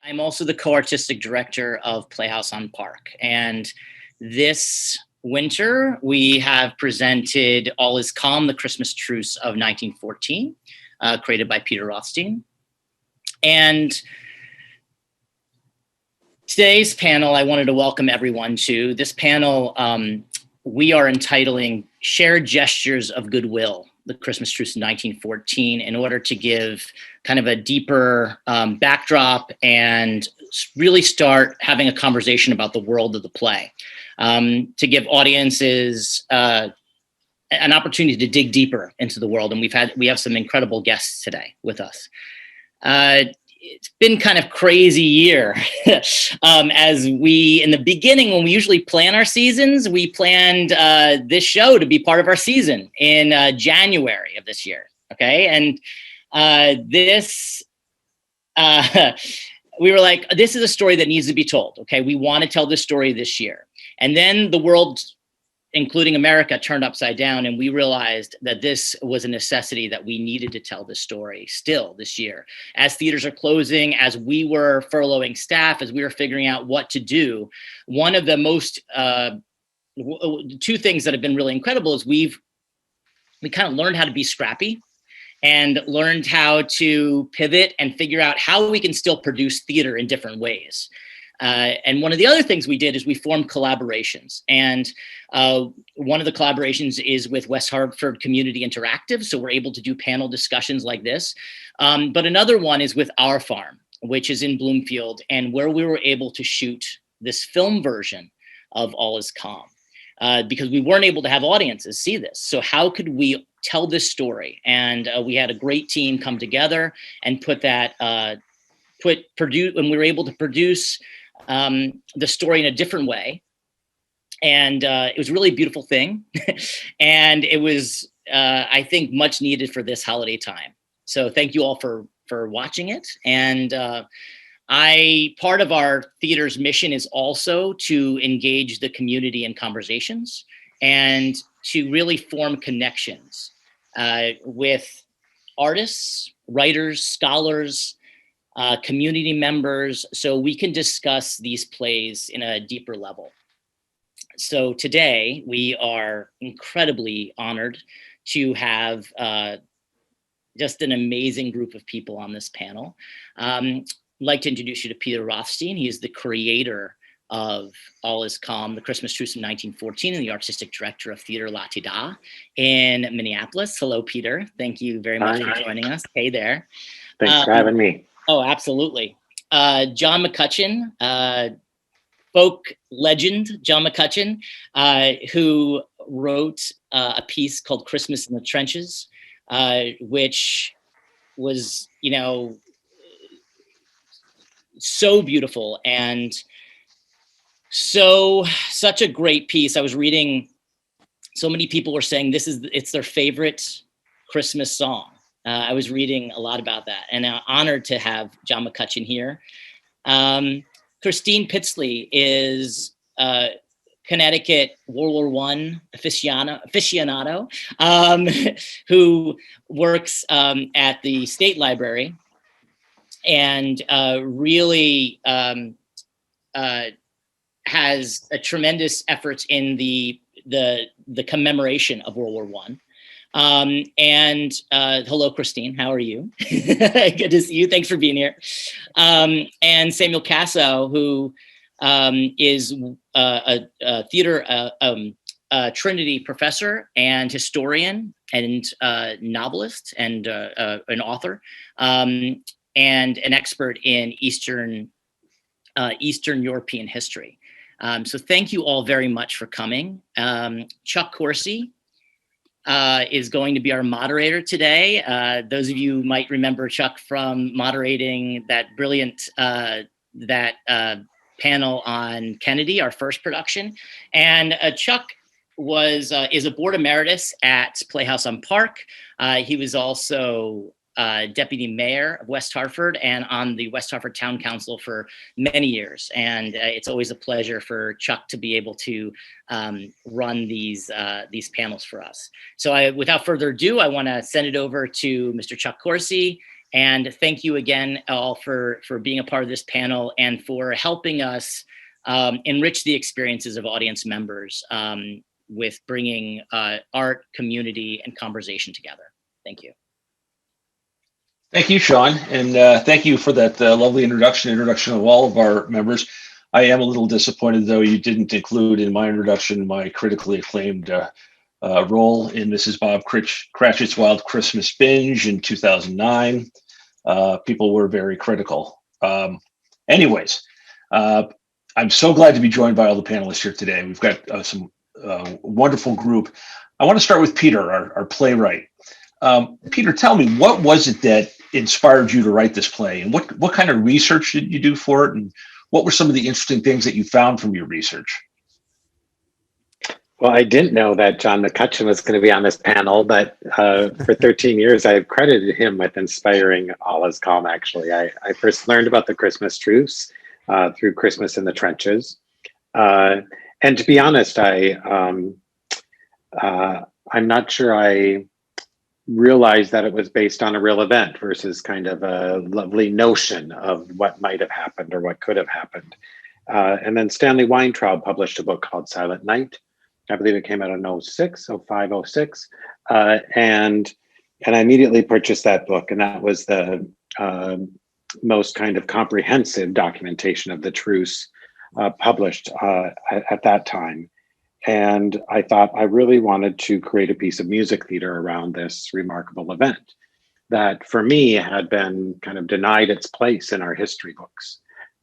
I'm also the co-artistic director of Playhouse on Park. And this winter, we have presented All Is Calm, The Christmas Truce of 1914, created by Peter Rothstein. And today's panel, I wanted to welcome everyone to. This panel, we are entitling Shared Gestures of Goodwill, The Christmas Truce in 1914, in order to give kind of a deeper backdrop and really start having a conversation about the world of the play, to give audiences an opportunity to dig deeper into the world. And we have some incredible guests today with us. It's been kind of crazy year. As we, in the beginning, when we usually plan our seasons, we planned this show to be part of our season in January of this year. Okay. And we were like, this is a story that needs to be told. Okay. We want to tell this story this year. And then the world, including America, turned upside down, and we realized that this was a necessity, that we needed to tell this story still this year. As theaters are closing, as we were furloughing staff, as we were figuring out what to do, one of the most, two things that have been really incredible is we kind of learned how to be scrappy and learned how to pivot and figure out how we can still produce theater in different ways. And one of the other things we did is we formed collaborations. And one of the collaborations is with West Hartford Community Interactive. So we're able to do panel discussions like this. But another one is with Our Farm, which is in Bloomfield, and where we were able to shoot this film version of All Is Calm, because we weren't able to have audiences see this. So how could we tell this story? And we had a great team come together and put that, and we were able to produce the story in a different way. And it was a really beautiful thing. And it was, I think, much needed for this holiday time. So thank you all for watching it. And part of our theater's mission is also to engage the community in conversations and to really form connections with artists, writers, scholars, community members, so we can discuss these plays in a deeper level. So today we are incredibly honored to have just an amazing group of people on this panel. I'd like to introduce you to Peter Rothstein. He is the creator of All Is Calm, The Christmas Truce in 1914, and the artistic director of Theater La Tida in Minneapolis. Hello, Peter. Thank you very much for joining us. Hey there. Thanks for having me. Oh, absolutely. John McCutcheon, folk legend, John McCutcheon, who wrote a piece called Christmas in the Trenches, which was, so beautiful and such a great piece. I was reading, so many people were saying it's their favorite Christmas song. I was reading a lot about that, and I'm honored to have John McCutcheon here. Christine Pitsley is Connecticut World War I aficionado, who works at the State Library and really has a tremendous efforts in the commemoration of World War I. Hello, Christine. How are you? Good to see you. Thanks for being here. And Samuel Kassow, who is a theater Trinity professor and historian and novelist and an author, and an expert in Eastern European history. So thank you all very much for coming. Chuck Coursey is going to be our moderator today. Those of you might remember Chuck from moderating that brilliant panel on Kennedy, our first production. And Chuck is a board emeritus at Playhouse on Park. He was also deputy mayor of West Hartford and on the West Hartford Town Council for many years. And it's always a pleasure for Chuck to be able to run these panels for us. So without further ado, I want to send it over to Mr. Chuck Coursey And thank you again, all, for being a part of this panel and for helping us enrich the experiences of audience members with bringing art, community, and conversation together. Thank you. Thank you, Sean, and thank you for that lovely introduction of all of our members. I am a little disappointed, though, you didn't include in my introduction my critically acclaimed role in Mrs. Bob Cratchit's Wild Christmas Binge in 2009. People were very critical. Anyways, I'm so glad to be joined by all the panelists here today. We've got some wonderful group. I want to start with Peter, our playwright. Peter, tell me, what was it that inspired you to write this play, and what kind of research did you do for it, and what were some of the interesting things that you found from your research? Well, I didn't know that John McCutcheon was going to be on this panel, but for 13 years, I've credited him with inspiring All Is Calm, actually. I first learned about the Christmas Truce through Christmas in the Trenches. And to be honest, I'm not sure I realized that it was based on a real event versus kind of a lovely notion of what might have happened or what could have happened. And then Stanley Weintraub published a book called Silent Night. I believe it came out in 05, 06. And I immediately purchased that book. And that was the most kind of comprehensive documentation of the truce published at that time. And I thought I really wanted to create a piece of music theater around this remarkable event that for me had been kind of denied its place in our history books.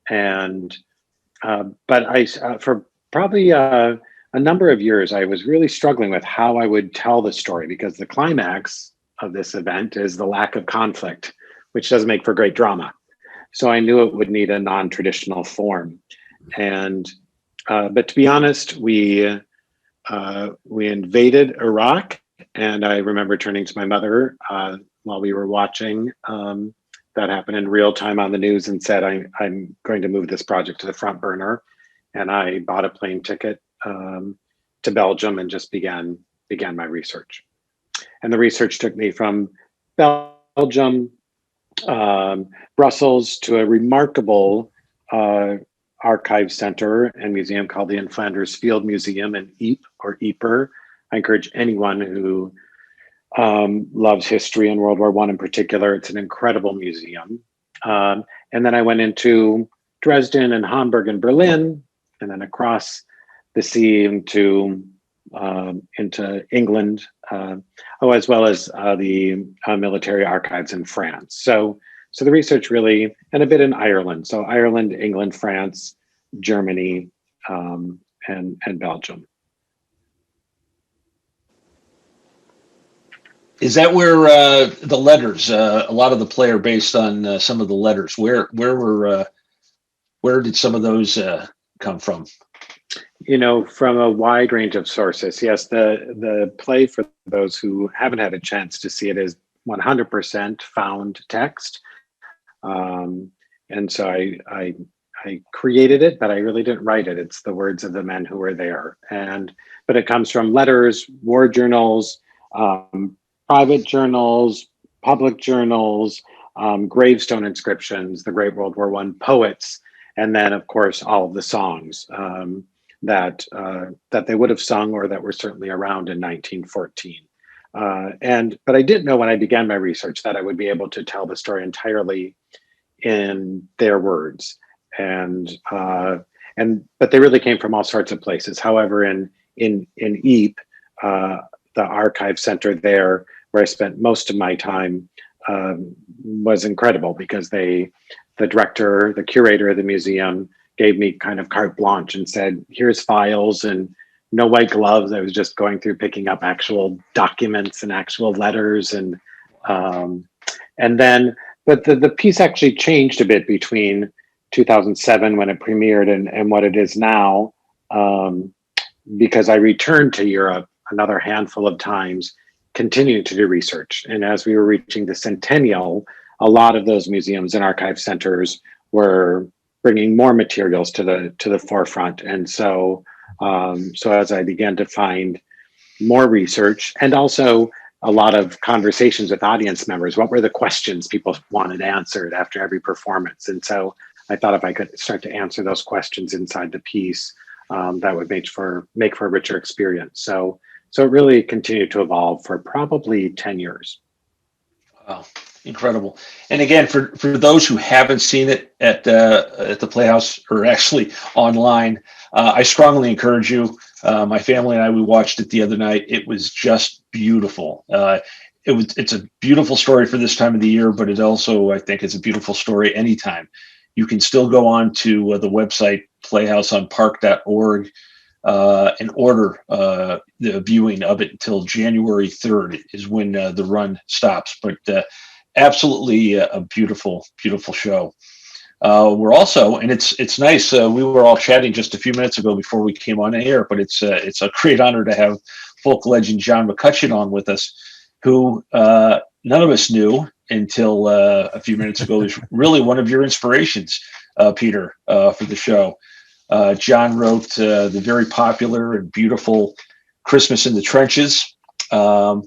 And, but for probably a number of years, I was really struggling with how I would tell the story, because the climax of this event is the lack of conflict, which doesn't make for great drama. So I knew it would need a non-traditional form. And, but to be honest, we invaded Iraq, and I remember turning to my mother while we were watching that happen in real time on the news and said, I'm going to move this project to the front burner. And I bought a plane ticket to Belgium and just began my research. And the research took me from Belgium, Brussels, to a remarkable archive center and museum called the In Flanders Field Museum in Ypres, or Ypres. I encourage anyone who loves history and World War I in particular. It's an incredible museum. And then I went into Dresden and Hamburg and Berlin, and then across the sea into England, as well as the military archives in France. So the research really, and a bit in Ireland. So Ireland, England, France, Germany, and Belgium. Is that where the letters? A lot of the play are based on some of the letters. Where did some of those come from? You know, from a wide range of sources. Yes, the play, for those who haven't had a chance to see it, is 100% found text. And so I created it, but I really didn't write it. It's the words of the men who were there. But it comes from letters, war journals, private journals, public journals, gravestone inscriptions, the Great World War I poets, and then of course all of the songs that they would have sung or that were certainly around in 1914. But I didn't know when I began my research that I would be able to tell the story entirely in their words, but they really came from all sorts of places. However, in Ypres, the archive center there, where I spent most of my time, was incredible, because the director, the curator of the museum, gave me kind of carte blanche and said, "Here's files," and no white gloves. I was just going through picking up actual documents and actual letters, and then. But the piece actually changed a bit between 2007 when it premiered and what it is now, because I returned to Europe another handful of times, continuing to do research. And as we were reaching the centennial, a lot of those museums and archive centers were bringing more materials to the forefront. And so as I began to find more research, and also a lot of conversations with audience members. What were the questions people wanted answered after every performance? And so I thought if I could start to answer those questions inside the piece, that would make for a richer experience. So it really continued to evolve for probably 10 years. Wow, incredible! And again, for those who haven't seen it at the Playhouse, or actually online, I strongly encourage you. My family and I, we watched it the other night. It was just beautiful. It's a beautiful story for this time of the year, but it also, I think, is a beautiful story anytime. You can still go on to the website playhouseonpark.org and order the viewing of it until January 3rd is when the run stops. But absolutely a beautiful, beautiful show. We're also, and it's nice. We were all chatting just a few minutes ago before we came on air, but it's a great honor to have folk legend John McCutcheon on with us, who none of us knew until a few minutes ago is really one of your inspirations, Peter, for the show. John wrote the very popular and beautiful Christmas in the Trenches. And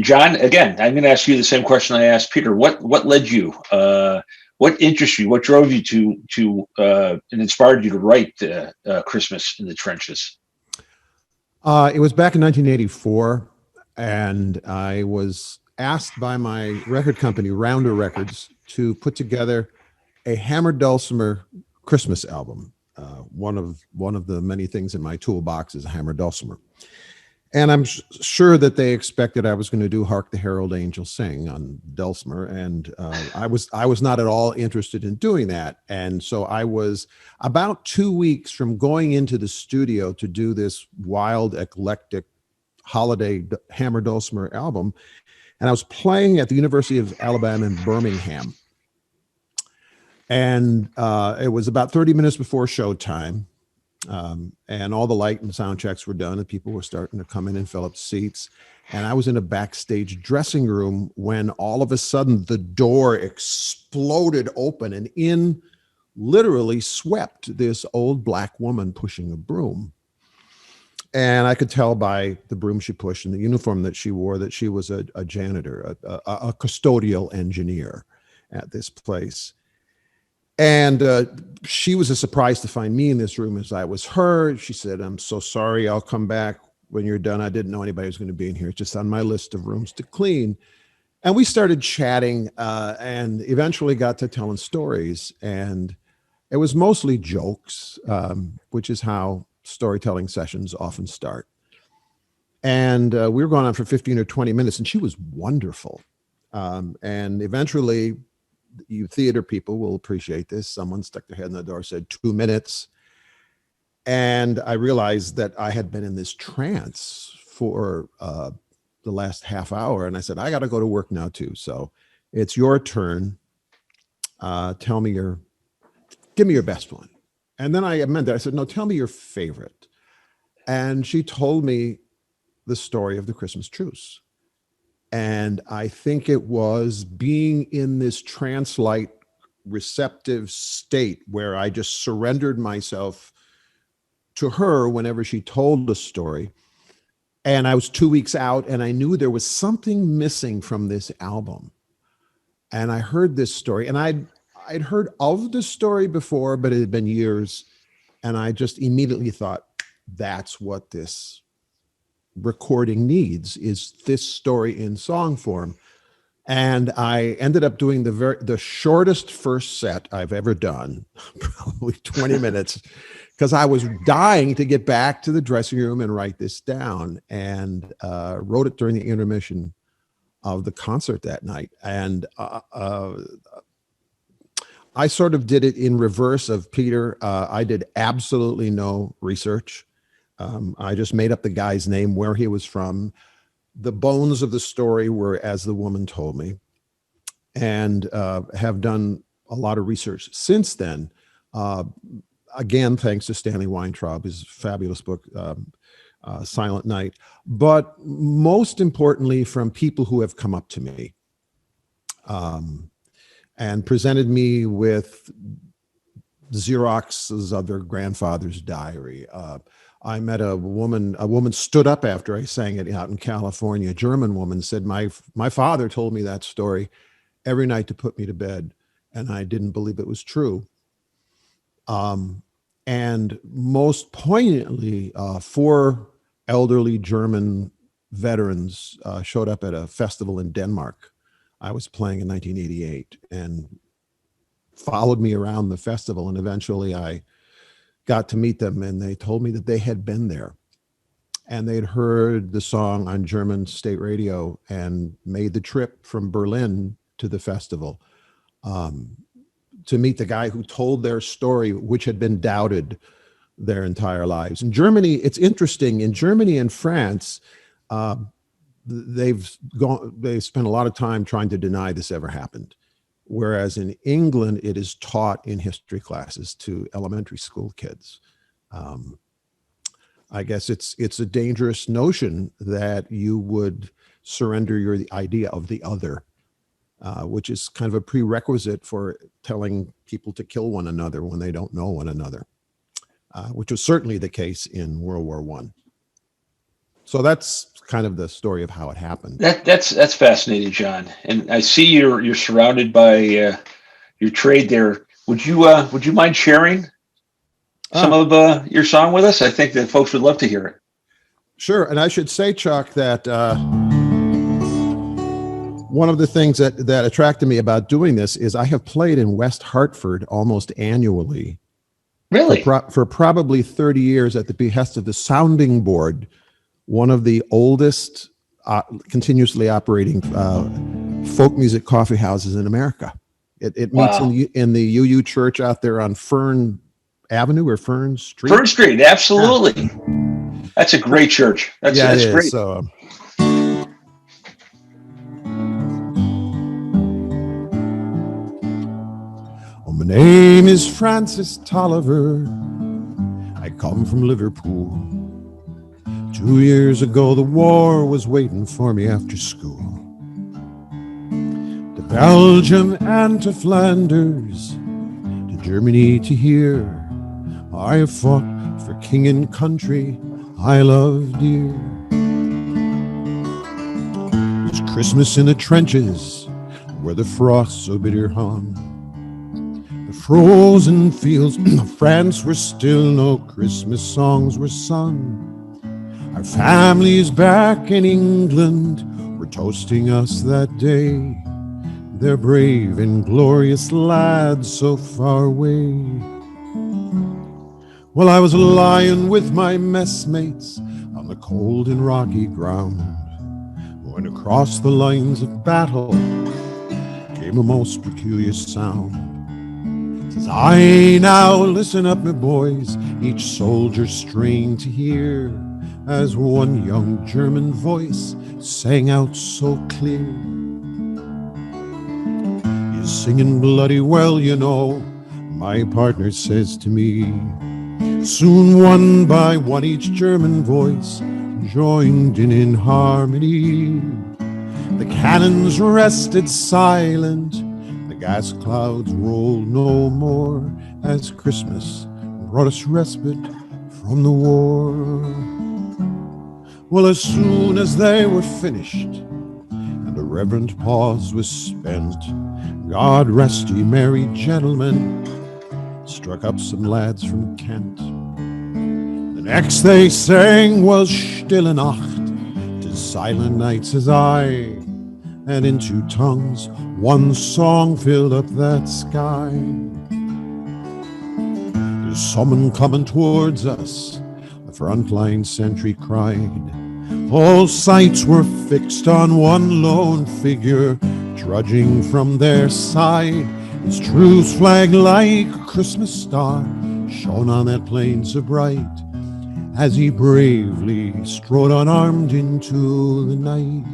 John, again, I'm going to ask you the same question I asked Peter. What led you? What interested you? What drove you to and inspired you to write Christmas in the Trenches? It was back in 1984, and I was asked by my record company, Rounder Records, to put together a hammer dulcimer Christmas album. One of the many things in my toolbox is a hammer dulcimer. And I'm sure that they expected I was going to do "Hark the Herald Angels Sing" on dulcimer, and I was not at all interested in doing that. And so I was about 2 weeks from going into the studio to do this wild, eclectic holiday hammer dulcimer album, and I was playing at the University of Alabama in Birmingham. And it was about 30 minutes before showtime. And all the light and sound checks were done, and people were starting to come in and fill up seats. And I was in a backstage dressing room when all of a sudden the door exploded open, and in literally swept this old black woman pushing a broom. And I could tell by the broom she pushed and the uniform that she wore that she was a janitor, a custodial engineer at this place. And she was as surprised to find me in this room as I was her. She said, "I'm so sorry. I'll come back when you're done. I didn't know anybody was going to be in here. It's just on my list of rooms to clean." And we started chatting and eventually got to telling stories. And it was mostly jokes, which is how storytelling sessions often start. And we were going on for 15 or 20 minutes, and she was wonderful. And eventually, you theater people will appreciate this. Someone stuck their head in the door, said 2 minutes. And I realized that I had been in this trance for the last half hour. And I said, I got to go to work now too. So it's your turn. Give me your best one. And then I amended. I said, no, tell me your favorite. And she told me the story of the Christmas Truce. And I think it was being in this trance-like receptive state where I just surrendered myself to her whenever she told a story. And I was 2 weeks out, and I knew there was something missing from this album. And I heard this story, and I'd heard of the story before, but it had been years. And I just immediately thought, that's what this recording needs, is this story in song form. And I ended up doing the shortest first set I've ever done, probably 20 minutes, because I was dying to get back to the dressing room and write this down, and wrote it during the intermission of the concert that night. And I sort of did it in reverse of Peter. I did absolutely no research. I just made up the guy's name, where he was from. The bones of the story were as the woman told me, and have done a lot of research since then. Again, thanks to Stanley Weintraub, his fabulous book, Silent Night, but most importantly from people who have come up to me and presented me with Xeroxes of their grandfather's diary, I met a woman stood up after I sang it out in California. A German woman said, my father told me that story every night to put me to bed, and I didn't believe it was true. And most poignantly, 4 elderly German veterans showed up at a festival in Denmark. I was playing in 1988, and followed me around the festival, and eventually I got to meet them, and they told me that they had been there and they'd heard the song on German state radio and made the trip from Berlin to the festival to meet the guy who told their story, which had been doubted their entire lives. In Germany, it's interesting. In Germany and France, they've spent a lot of time trying to deny this ever happened. Whereas in England, it is taught in history classes to elementary school kids. I guess it's a dangerous notion that you would surrender your idea of the other, which is kind of a prerequisite for telling people to kill one another when they don't know one another, which was certainly the case in World War I. So that's kind of the story of how it happened. That's fascinating, John. And I see you're surrounded by your trade there. Would you mind sharing some of your song with us? I think that folks would love to hear it. Sure. And I should say, Chuck, that one of the things that attracted me about doing this is I have played in West Hartford almost annually. Really? For probably 30 years at the behest of the Sounding Board, one of the oldest continuously operating folk music coffee houses in America. It meets in the UU Church out there on Fern Avenue or Fern Street. Fern Street, absolutely. Yeah. That's a great church. That's great. So, my name is Francis Tolliver. I come from Liverpool. 2 years ago, the war was waiting for me after school. To Belgium and to Flanders, to Germany to here, I have fought for king and country I love dear. It's Christmas in the trenches where the frost so bitter hung. The frozen fields of France were still, no Christmas songs were sung. Our family's back in England were toasting us that day. They're brave and glorious lads so far away. Well, I was lying with my messmates on the cold and rocky ground when across the lines of battle came a most peculiar sound. Says, "Aye, now listen up, my boys," each soldier strained to hear, as one young German voice sang out so clear. "You're singing bloody well, you know," my partner says to me. Soon one by one each German voice joined in harmony. The cannons rested silent, the gas clouds rolled no more, as Christmas brought us respite from the war. Well, as soon as they were finished and a reverent pause was spent, God rest ye merry gentlemen, struck up some lads from Kent. The next they sang was Stille Nacht, 'tis silent night, says I, and in two tongues one song filled up that sky. There's someone coming towards us, the frontline sentry cried. All sights were fixed on one lone figure trudging from their side. His truce flag like a Christmas star shone on that plain so bright, as he bravely strode unarmed into the night.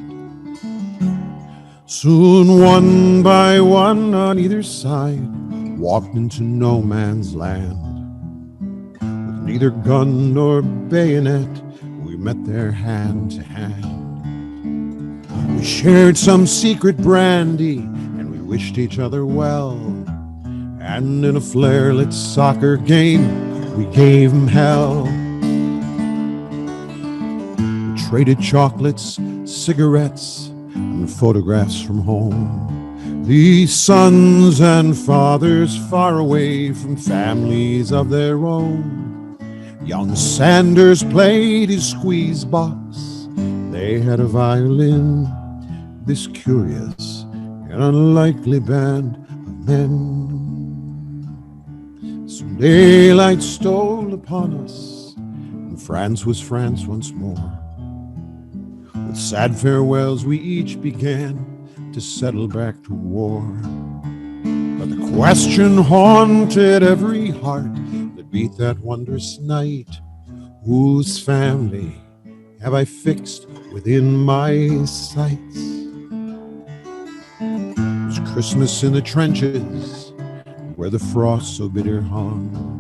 Soon one by one on either side walked into no man's land. With neither gun nor bayonet we met there hand to hand. We shared some secret brandy and we wished each other well, and in a flare-lit soccer game we gave 'em hell. traded chocolates, cigarettes, and photographs from home. These sons and fathers far away from families of their own. Young Sanders played his squeeze box. They had a violin, this curious and unlikely band of men. Soon daylight stole upon us, and France was France once more. With sad farewells we each began to settle back to war. But the question haunted every heart that beat that wondrous night: whose family have I fixed within my sights? It was Christmas in the trenches where the frost so bitter hung.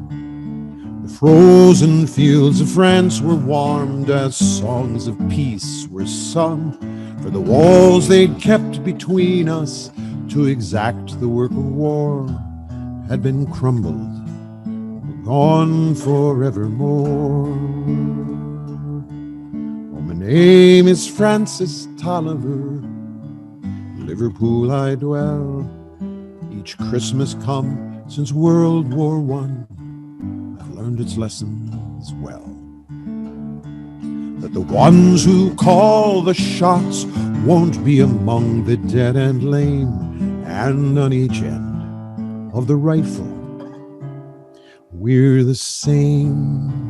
The frozen fields of France were warmed as songs of peace were sung. For the walls they'd kept between us to exact the work of war had been crumbled, were gone forevermore. Oh, my name is Francis Tolliver, Liverpool I dwell. Each Christmas come since World War I, I've learned its lessons well. That the ones who call the shots won't be among the dead and lame, and on each end of the rifle we're the same.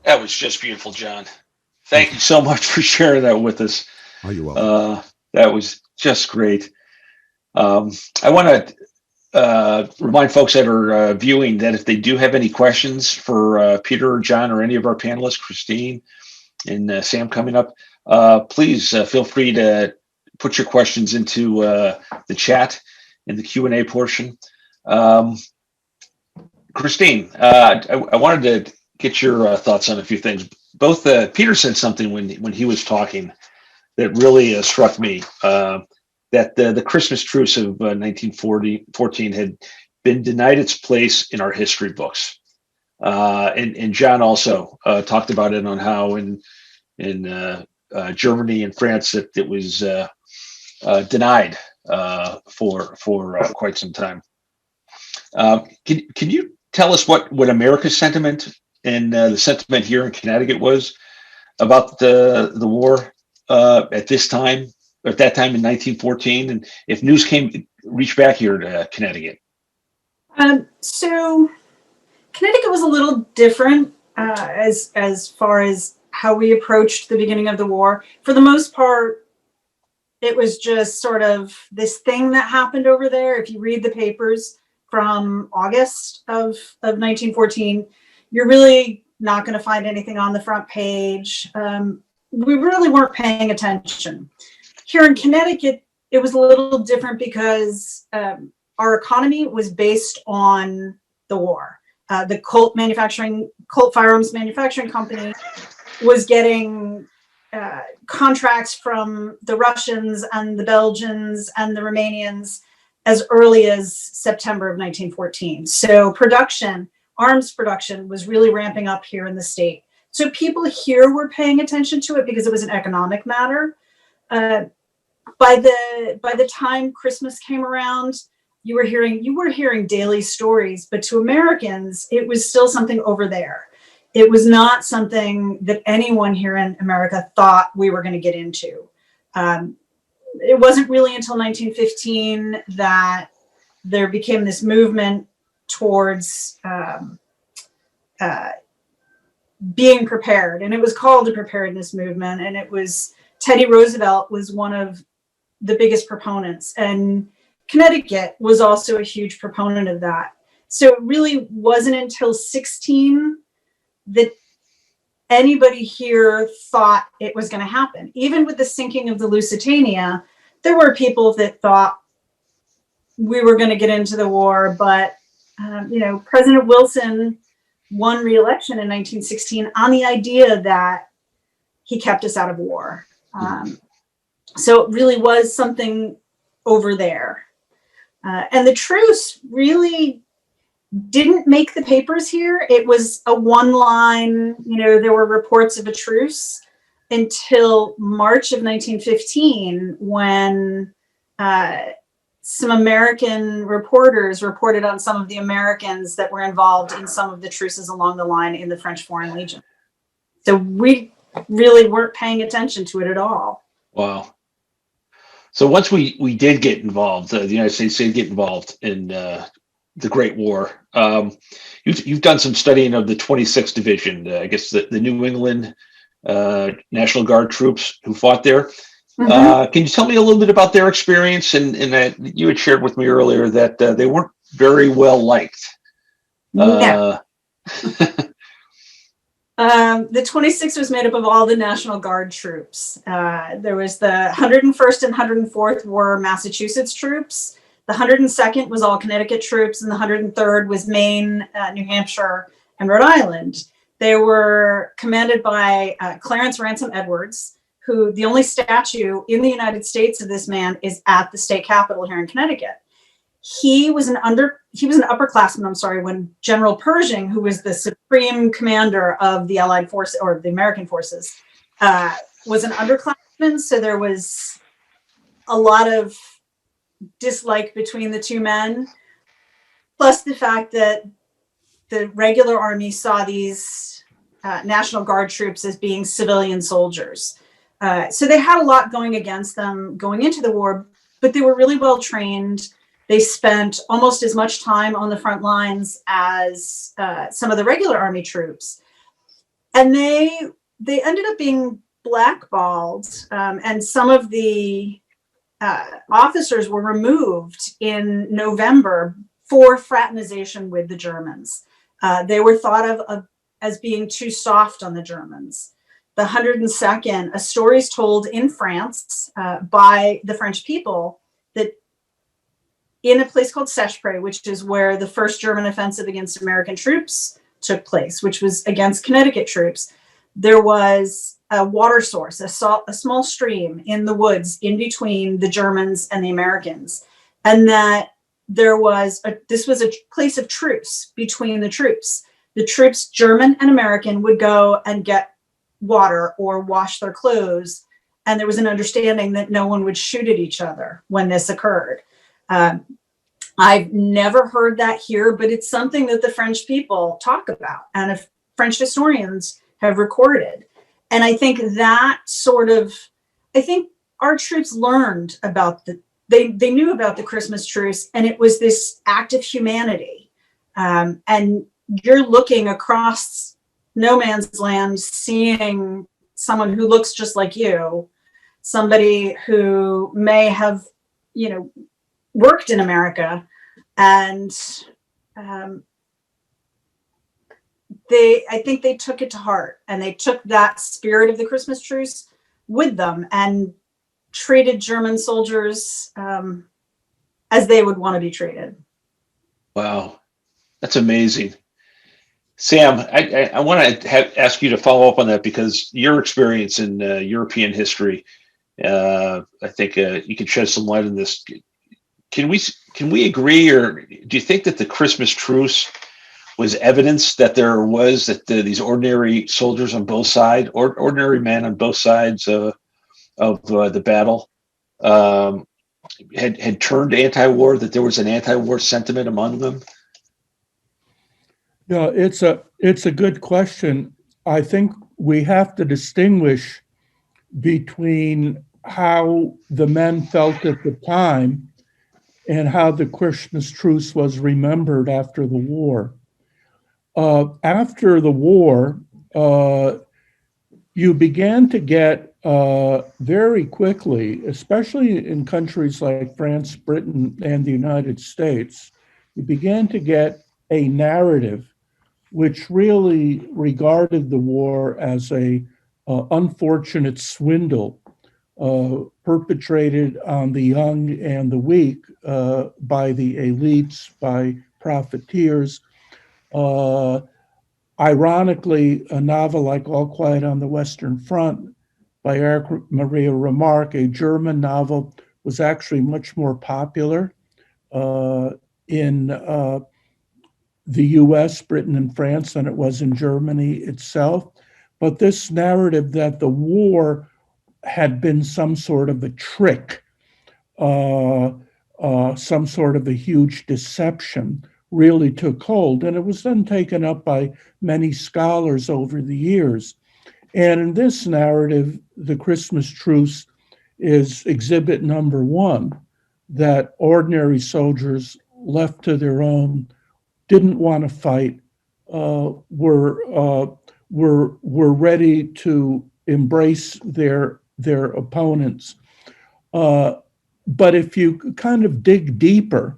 That was just beautiful, John. Thank you so much for sharing that with us. Oh, you're welcome. That was just great. I want to remind folks that are viewing that if they do have any questions for Peter or John or any of our panelists, Christine and Sam coming up, please feel free to put your questions into the chat in the Q&A portion. Christine, I wanted to get your thoughts on a few things. Both Peter said something when he was talking that really struck me, that the Christmas Truce of 1914 had been denied its place in our history books. And John also talked about it on how in Germany and France that it was denied for quite some time. Can you tell us what America's sentiment and the sentiment here in Connecticut was about the war at this time, or at that time in 1914, and if news reached back here to Connecticut? So Connecticut was a little different as far as how we approached the beginning of the war. For the most part, it was just sort of this thing that happened over there. If you read the papers from August of 1914, you're really not going to find anything on the front page. We really weren't paying attention. Here in Connecticut, it was a little different because our economy was based on the war. The Colt Firearms Manufacturing Company was getting contracts from the Russians and the Belgians and the Romanians as early as September of 1914. So arms production was really ramping up here in the state. So people here were paying attention to it because it was an economic matter. By the time Christmas came around, you were hearing daily stories, but to Americans, it was still something over there. It was not something that anyone here in America thought we were going to get into. It wasn't really until 1915 that there became this movement towards being prepared, and it was called a preparedness movement, and it was Teddy Roosevelt was one of the biggest proponents, and Connecticut was also a huge proponent of that. So it really wasn't until 16 that anybody here thought it was going to happen. Even with the sinking of the Lusitania, there were people that thought we were going to get into the war, but President Wilson won re-election in 1916 on the idea that he kept us out of war. So it really was something over there. And the truce really didn't make the papers here. It was a one-line, there were reports of a truce until March of 1915, when some American reporters reported on some of the Americans that were involved in some of the truces along the line in the French Foreign Legion. So we really weren't paying attention to it at all. Wow. So once we did get involved, the United States did get involved in the Great War. You've done some studying of the 26th Division, I guess the New England National Guard troops who fought there. Can you tell me a little bit about their experience? And that you had shared with me earlier that they weren't very well liked. No. The 26th was made up of all the National Guard troops. There was the 101st and 104th were Massachusetts troops. The 102nd was all Connecticut troops, and the 103rd was Maine, New Hampshire, and Rhode Island. They were commanded by Clarence Ransom Edwards, who the only statue in the United States of this man is at the state capitol here in Connecticut. He was an upperclassman, when General Pershing, who was the supreme commander of the Allied force or the American forces, was an underclassman. So there was a lot of dislike between the two men, plus the fact that the regular army saw these National Guard troops as being civilian soldiers. So they had a lot going against them going into the war, but they were really well trained. They spent almost as much time on the front lines as some of the regular army troops. And they ended up being blackballed, and some of the officers were removed in November for fraternization with the Germans. They were thought of as being too soft on the Germans. The 102nd, a story is told in France by the French people that in a place called Seicheprey, which is where the first German offensive against American troops took place, which was against Connecticut troops, there was a water source, a small stream in the woods in between the Germans and the Americans. And that this was a place of truce between the troops. The troops, German and American, would go and get water or wash their clothes. And there was an understanding that no one would shoot at each other when this occurred. I've never heard that here, but it's something that the French people talk about and French historians have recorded. And I think I think our troops learned about they knew about the Christmas truce, and it was this act of humanity. And you're looking across no man's land, seeing someone who looks just like you, somebody who may have, worked in America, and I think they took it to heart, and they took that spirit of the Christmas truce with them and treated German soldiers as they would want to be treated. Wow, that's amazing. Sam, I want to ask you to follow up on that, because your experience in European history, I think you can shed some light on this. Can we agree, or do you think that the Christmas truce was evidence that these ordinary soldiers on both sides, ordinary men on both sides of the battle, had turned anti-war, that there was an anti-war sentiment among them? Yeah, it's a good question. I think we have to distinguish between how the men felt at the time and how the Christmas truce was remembered after the war. After the war, you began to get very quickly, especially in countries like France, Britain, and the United States, you began to get a narrative which really regarded the war as a unfortunate swindle perpetrated on the young and the weak by the elites, by profiteers. Ironically, a novel like All Quiet on the Western Front by Erich Maria Remarque, a German novel, was actually much more popular in the US, Britain, and France than it was in Germany itself. But this narrative that the war had been some sort of a trick, some sort of a huge deception, really took hold. And it was then taken up by many scholars over the years. And in this narrative, the Christmas Truce is exhibit number one, that ordinary soldiers left to their own, didn't want to fight, were ready to embrace their opponents. But if you kind of dig deeper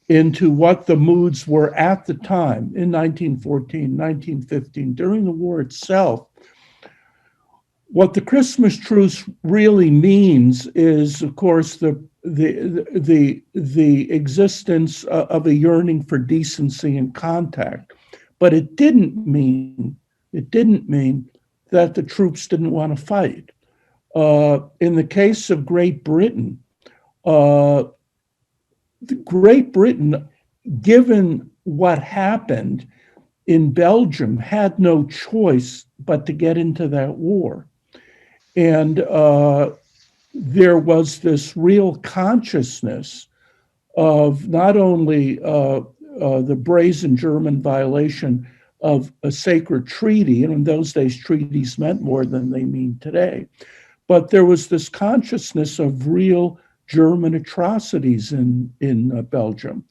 into what the moods were at the time in 1914, 1915, during the war itself, what the Christmas truce really means is, of course, the existence of a yearning for decency and contact, but it didn't mean that the troops didn't want to fight. In the case of Great Britain, given what happened in Belgium, had no choice but to get into that war. And there was this real consciousness of not only the brazen German violation of a sacred treaty, and in those days treaties meant more than they mean today, but there was this consciousness of real German atrocities in Belgium.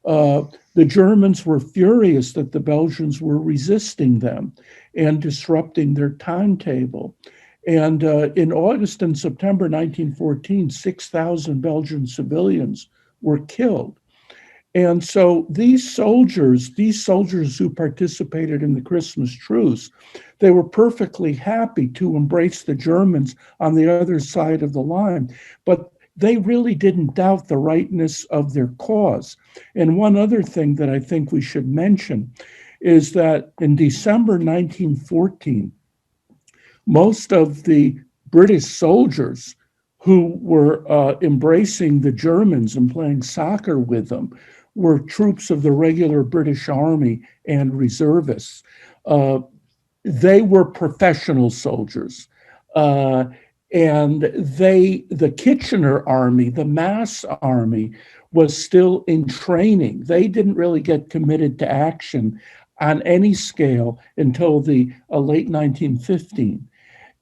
The Germans were furious that the Belgians were resisting them and disrupting their timetable. And in August and September 1914, 6,000 Belgian civilians were killed. And so these soldiers who participated in the Christmas truce, they were perfectly happy to embrace the Germans on the other side of the line, but they really didn't doubt the rightness of their cause. And one other thing that I think we should mention is that in December 1914, most of the British soldiers who were embracing the Germans and playing soccer with them were troops of the regular British Army and reservists. They were professional soldiers. And the Kitchener Army, the mass army, was still in training. They didn't really get committed to action on any scale until the late 1915.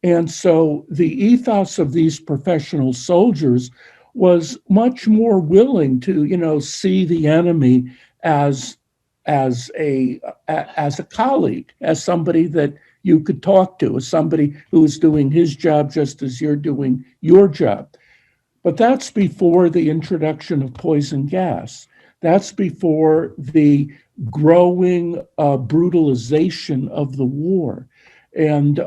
And so the ethos of these professional soldiers was much more willing to, see the enemy as a colleague, as somebody that you could talk to, as somebody who is doing his job just as you're doing your job. But that's before the introduction of poison gas. That's before the growing brutalization of the war. And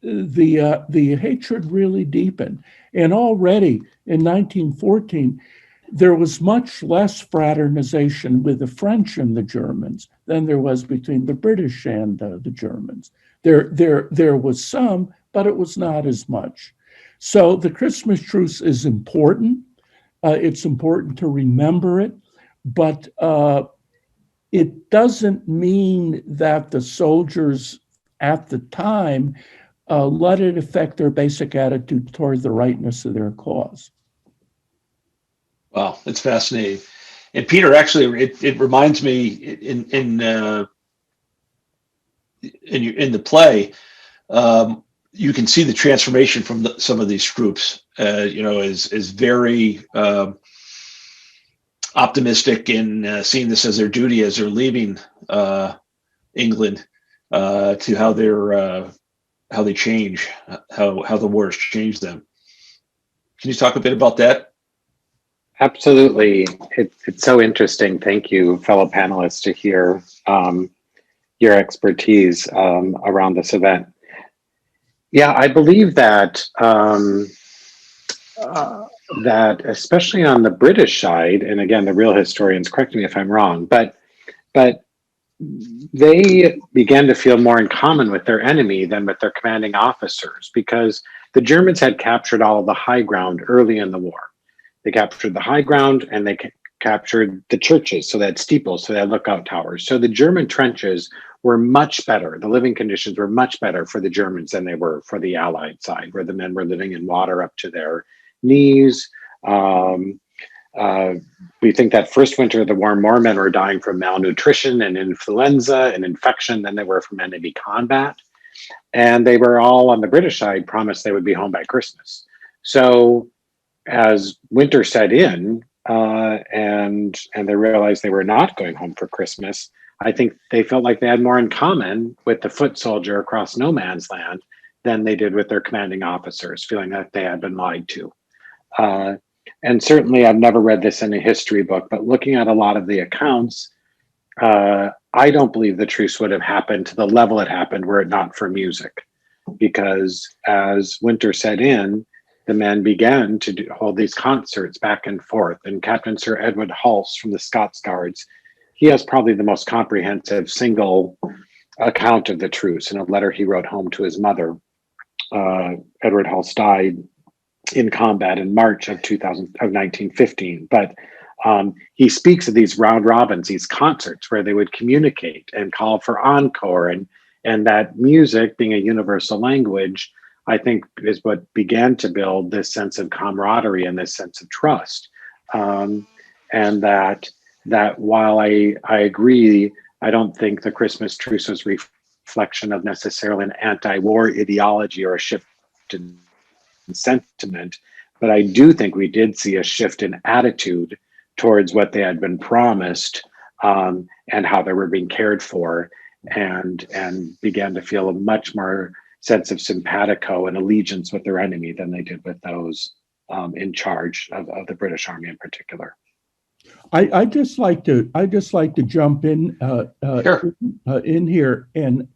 the hatred really deepened. And already in 1914, there was much less fraternization with the French and the Germans than there was between the British and the Germans. There was some, but it was not as much. So the Christmas truce is important. It's important to remember it, but it doesn't mean that the soldiers at the time let it affect their basic attitude toward the rightness of their cause. Wow, that's fascinating. And Peter, actually, it reminds me in the play, you can see the transformation from some of these groups. Is very optimistic in seeing this as their duty as they're leaving England, to how they change, how the war has changed them. Can you talk a bit about that? Absolutely. It's so interesting. Thank you, fellow panelists, to hear your expertise around this event. Yeah, I believe that that especially on the British side, and again, the real historians, correct me if I'm wrong, but they began to feel more in common with their enemy than with their commanding officers, because the Germans had captured all of the high ground early in the war. They captured the high ground and they captured the churches. So they had steeples, so they had lookout towers. So the German trenches were much better. The living conditions were much better for the Germans than they were for the Allied side, where the men were living in water up to their knees. We think that first winter of the war, more men were dying from malnutrition and influenza and infection than they were from enemy combat. And they were all on the British side promised they would be home by Christmas. So as winter set in, and they realized they were not going home for Christmas, I think they felt like they had more in common with the foot soldier across no man's land than they did with their commanding officers, feeling that they had been lied to. And certainly I've never read this in a history book, but looking at a lot of the accounts, I don't believe the truce would have happened to the level it happened were it not for music. Because as winter set in, the men began to hold these concerts back and forth. And Captain Sir Edward Hulse from the Scots Guards, he has probably the most comprehensive single account of the truce in a letter he wrote home to his mother. Edward Hulse died in combat in March of 1915. But he speaks of these round robins, these concerts where they would communicate and call for encore, and that music being a universal language, I think, is what began to build this sense of camaraderie and this sense of trust. And that while I agree, I don't think the Christmas truce was reflection of necessarily an anti-war ideology or a shift in sentiment, but I do think we did see a shift in attitude towards what they had been promised, and how they were being cared for, and began to feel a much more sense of simpatico and allegiance with their enemy than they did with those in charge of the British Army in particular. I just like to jump in Sure. In here and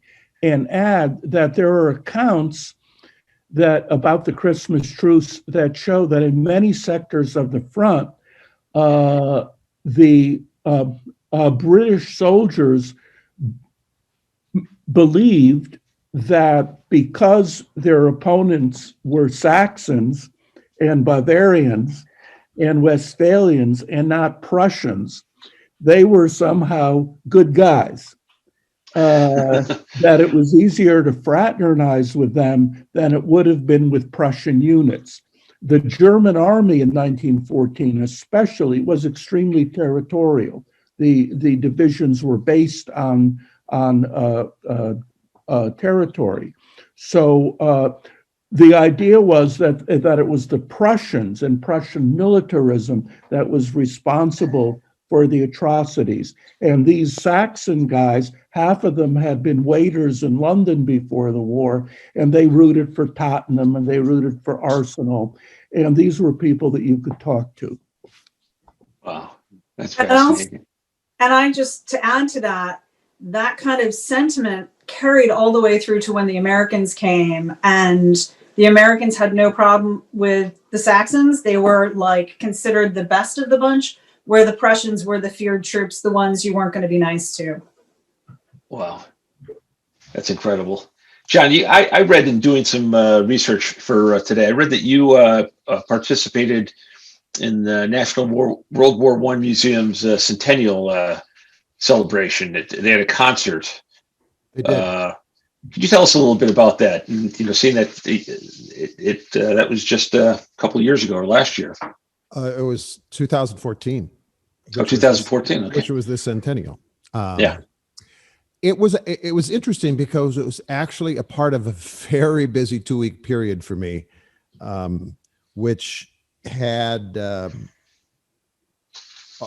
add that there are accounts that about the Christmas truce that show that in many sectors of the front, the British soldiers believed that because their opponents were Saxons and Bavarians and Westphalians and not Prussians, they were somehow good guys. That it was easier to fraternize with them than it would have been with Prussian units. The German army in 1914 especially was extremely territorial. The divisions were based on territory. So the idea was that it was the Prussians and Prussian militarism that was responsible for the atrocities. And these Saxon guys, half of them had been waiters in London before the war, and they rooted for Tottenham and they rooted for Arsenal. And these were people that you could talk to. Wow, that's fascinating. And I just, to add to that, that kind of sentiment carried all the way through to when the Americans came, and the Americans had no problem with the Saxons. They were like considered the best of the bunch, where the Prussians were the feared troops, the ones you weren't going to be nice to. Wow, that's incredible. John, I read in doing some research for today, I read that you participated in the National World War I Museum's centennial celebration. They had a concert. They did. Could you tell us a little bit about that? And, seeing that that was just a couple of years ago or last year. It was 2014. Oh, 2014. Okay. Which was the centennial. Yeah. It was interesting because it was actually a part of a very busy 2-week period for me, which had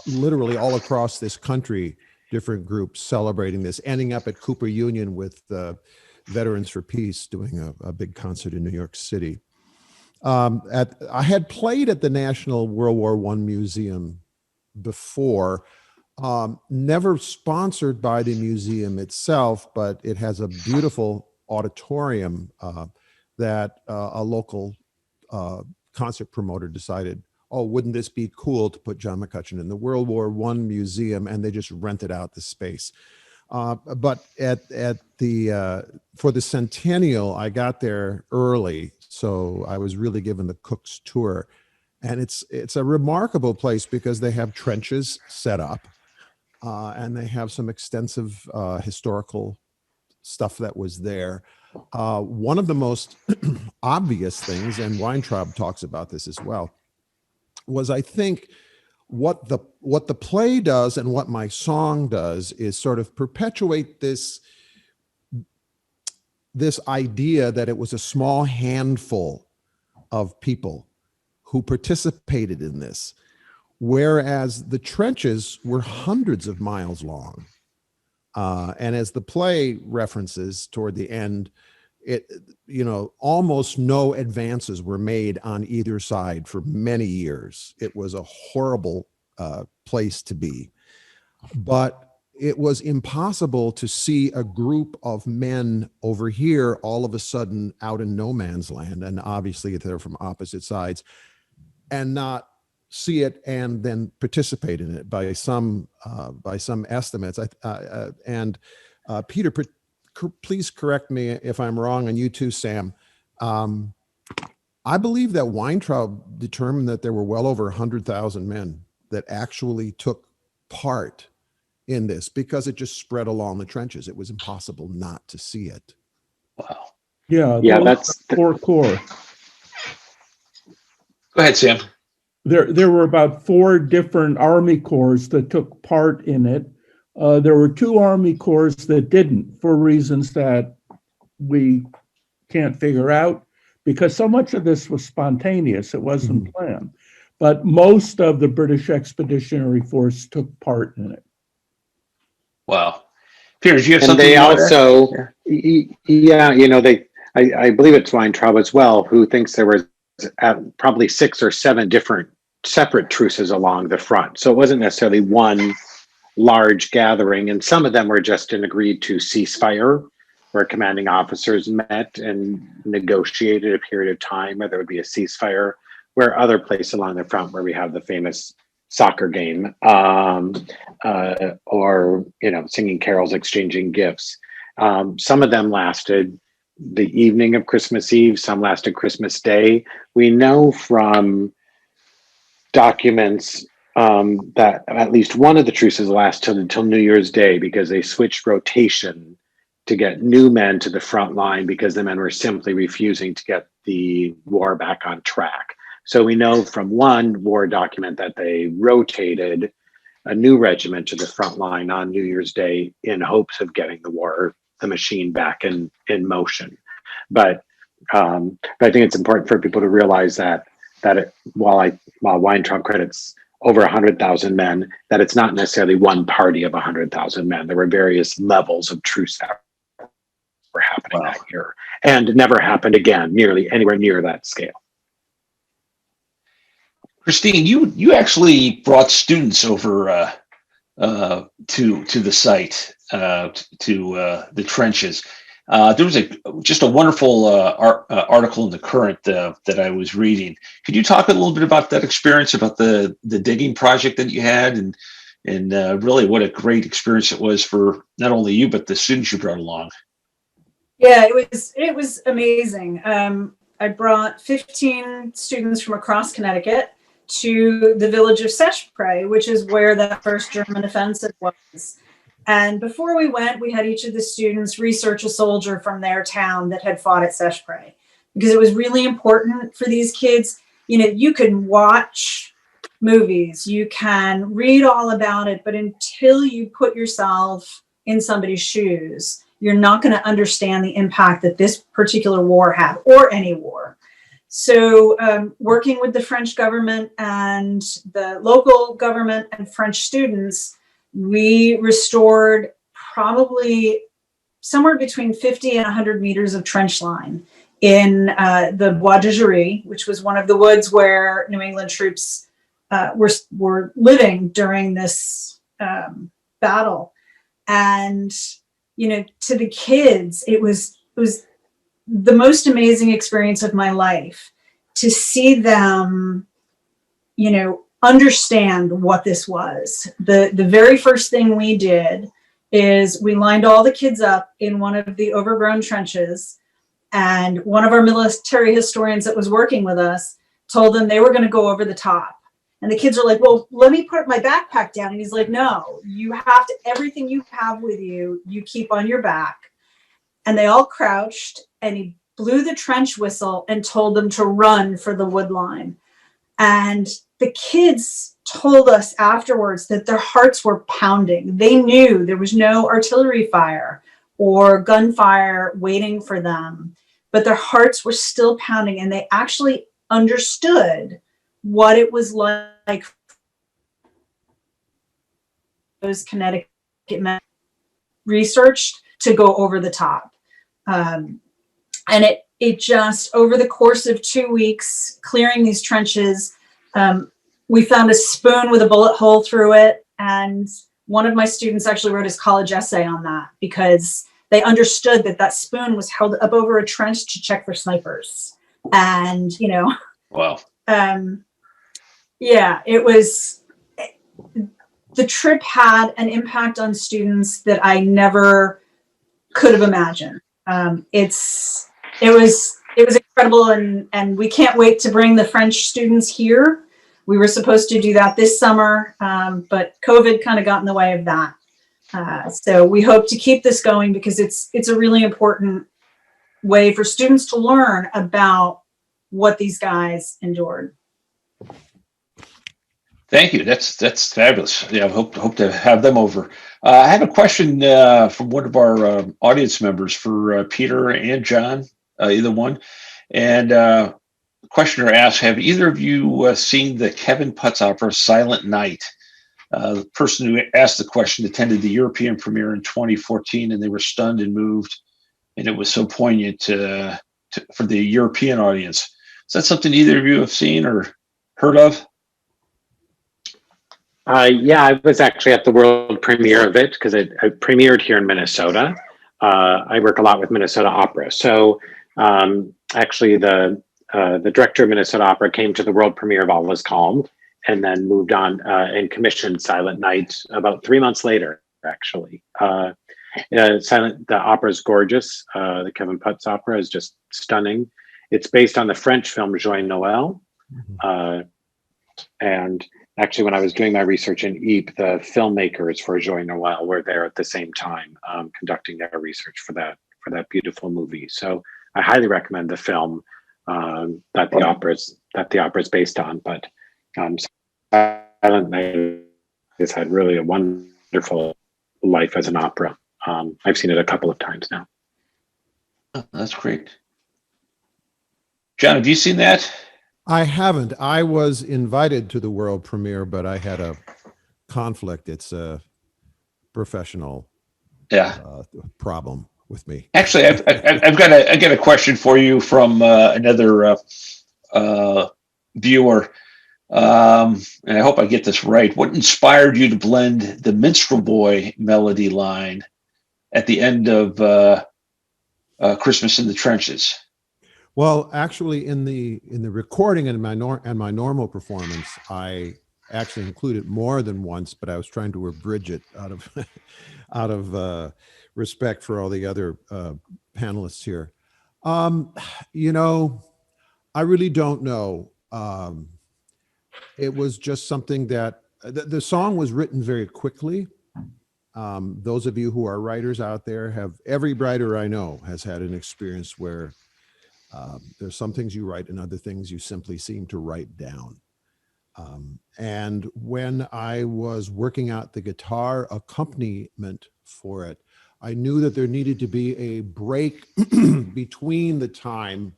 literally all across this country, different groups celebrating this, ending up at Cooper Union with Veterans for Peace doing a big concert in New York City. I had played at the National World War I Museum before, never sponsored by the museum itself, but it has a beautiful auditorium that a local concert promoter decided, oh, wouldn't this be cool to put John McCutcheon in the World War I Museum? And they just rented out the space. But at the for the centennial, I got there early, so I was really given the Cook's tour, and it's a remarkable place because they have trenches set up, and they have some extensive historical stuff that was there. One of the most obvious things, and Weintraub talks about this as well, was I think what the play does and what my song does is sort of perpetuate this idea that it was a small handful of people who participated in this, whereas the trenches were hundreds of miles long. And as the play references toward the end, almost no advances were made on either side for many years. It was a horrible place to be, but it was impossible to see a group of men over here all of a sudden out in no man's land, and obviously they're from opposite sides, and not see it and then participate in it by some estimates. Peter, please correct me if I'm wrong, and you too, Sam. I believe that Weintraub determined that there were well over 100,000 men that actually took part in this because it just spread along the trenches. It was impossible not to see it. Wow. Yeah, that's four corps. Go ahead, Sam. There were about 4 different Army corps that took part in it. There were 2 Army corps that didn't, for reasons that we can't figure out, because so much of this was spontaneous. It wasn't planned. But most of the British Expeditionary Force took part in it. Wow. Peter, do you have and something? They you want to also, add? I believe it's Weintraub as well, who thinks there was probably 6 or 7 different separate truces along the front. So it wasn't necessarily one large gathering, and some of them were just an agreed to ceasefire, where commanding officers met and negotiated a period of time where there would be a ceasefire, where other places along the front where we have the famous soccer game, or singing carols, exchanging gifts. Some of them lasted the evening of Christmas Eve, some lasted Christmas Day. We know from documents that at least one of the truces lasted until New Year's Day, because they switched rotation to get new men to the front line because the men were simply refusing to get the war back on track. So we know from one war document that they rotated a new regiment to the front line on New Year's Day in hopes of getting the machine back in motion. But I think it's important for people to realize that while Weintraub credits over 100,000 men, that it's not necessarily one party of 100,000 men. There were various levels of truce that were happening that year, and never happened again anywhere near that scale. Christine, you actually brought students over to the site, to the trenches. There was just a wonderful article in the Current that I was reading. Could you talk a little bit about that experience, about the digging project that you had, and really what a great experience it was for not only you but the students you brought along? Yeah, it was amazing. I brought 15 students from across Connecticut to the village of Seicheprey, which is where that first German offensive was. And before we went, we had each of the students research a soldier from their town that had fought at Seicheprey, because it was really important for these kids. You can watch movies, you can read all about it, but until you put yourself in somebody's shoes, you're not going to understand the impact that this particular war had, or any war. So working with the French government and the local government and French students, we restored probably somewhere between 50 and 100 meters of trench line in the Bois de Jewry, which was one of the woods where New England troops were living during this battle. And, to the kids, it was the most amazing experience of my life to see them, understand what this was. The very first thing we did is we lined all the kids up in one of the overgrown trenches, and one of our military historians that was working with us told them they were going to go over the top. And the kids are like, well, let me put my backpack down. And he's like, no, you have to, everything you have with you, you keep on your back. And they all crouched, and he blew the trench whistle and told them to run for the wood line. And the kids told us afterwards that their hearts were pounding. They knew there was no artillery fire or gunfire waiting for them, but their hearts were still pounding, and they actually understood what it was like those Connecticut men researched to go over the top. And it just, over the course of 2 weeks, clearing these trenches, we found a spoon with a bullet hole through it. And one of my students actually wrote his college essay on that, because they understood that that spoon was held up over a trench to check for snipers. And, you know, Wow. Yeah, it was, the trip had an impact on students that I never could have imagined. It was incredible, and we can't wait to bring the French students here. We were supposed to do that this summer, but COVID kind of got in the way of that. So we hope to keep this going, because it's a really important way for students to learn about what these guys endured. Thank you. That's fabulous. Yeah, I hope to have them over. I have a question from one of our audience members for Peter and John, either one. And the questioner asks, have either of you seen the Kevin Putz opera Silent Night? The person who asked the question attended the European premiere in 2014, and they were stunned and moved. And it was so poignant for the European audience. Is that something either of you have seen or heard of? Yeah, I was actually at the world premiere of it, because it premiered here in Minnesota. I work a lot with Minnesota Opera. So actually the director of Minnesota Opera came to the world premiere of All Is Calm, and then moved on and commissioned Silent Night about 3 months later, actually. The opera is gorgeous. The Kevin Putz opera is just stunning. It's based on the French film Joyeux Noël. And actually, when I was doing my research in Ypres, the filmmakers for Joyeux Noël were there at the same time, conducting their research for that beautiful movie. So I highly recommend the film that the opera is based on. But Silent Night has had really a wonderful life as an opera. I've seen it a couple of times now. Oh, that's great. John, have you seen that? I haven't. I was invited to the world premiere, but I had a conflict. It's a professional problem with me. Actually, I've got a question for you from another viewer, and I hope I get this right. What inspired you to blend the Minstrel Boy melody line at the end of Christmas in the Trenches? Well, actually, in the recording and my normal performance, I actually included more than once, but I was trying to abridge it out of respect for all the other panelists here. You know, I really don't know. It was just something that the song was written very quickly. Those of you who are writers out there every writer I know has had an experience where there's some things you write and other things you simply seem to write down. And when I was working out the guitar accompaniment for it, I knew that there needed to be a break between the time